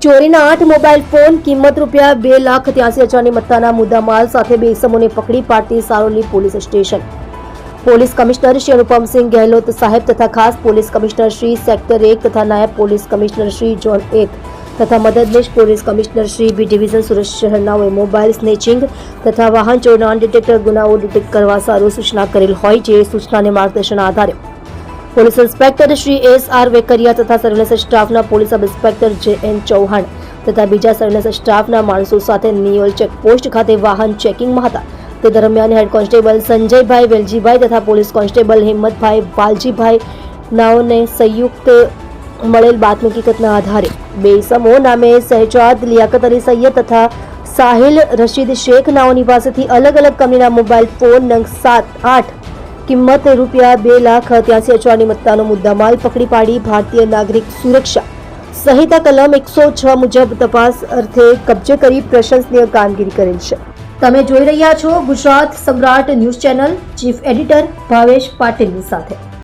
ચોરીના 8 mobile phone, કિંમત રૂપિયા 2,83,000ની મત્તાના મુદ્દામાલ સાથે 2 ઇસમોને પકડી પાડતી Saroli police station. Police commissioner Shri Anupamsinh Gehlot સાહેબ તથા ખાસ પોલીસ કમિશનર શ્રી સેક્ટર 1 તથા નાયબ પોલીસ કમિશનર શ્રી ઝોન 1 તથા મદદનીશ police commissioner Shri B division Surat શહેરનાઓએ મોબાઈલ સ્નેચિંગ તથા વાહન ચોરીના અનડિટેક્ટેડ ગુનાઓ ડિટેક્ટ કરવા સારું સૂચના કરેલ હોય, જે સૂચનાને માર્ગદર્શન આધારે પોલીસ ઇન્સ્પેક્ટર શ્રી એસ.આર. વેકરિયા તથા સર્વેલન્સ સ્ટાફના પોલીસ સબ ઇન્સ્પેક્ટર જે.એન. ચૌહાણ તથા બીજા સર્વેલન્સ સ્ટાફના માણસો સાથે નિયોલ ચેકપોસ્ટ ખાતે વાહન ચેકિંગમાં હતા. તે દરમિયાન હેડ કોન્સ્ટેબલ સંજયભાઈ વેલજીભાઈ તથા પોલીસ કોન્સ્ટેબલ હિંમતભાઈ વાલજીભાઈ નાઓને સંયુક્ત મળેલ બાતમી હકીકતના આધારે 2 ઇસમો નામે શહેજાદ લિયાકત અલી સૈયદ તથા સાહિલ રશીદ શેખ નાઓની પાસેથી અલગ અલગ કંપનીના મોબાઈલ ફોન નંગ 7-8 કિંમત રૂપિયા 2,83,000ની મત્તાનો મુદ્દામાલ પકડી પાડી ભારતીય નાગરિક સુરક્ષા સંહિતા કલમ 106 મુજબ તપાસ અર્થે કબજે કરી પ્રશંસનીય કામગીરી કરેલ છે. તમે જોઈ રહ્યા છો ગુજરાત સમ્રાટ news channel. Chief editor Bhavesh પાટીલની સાથે.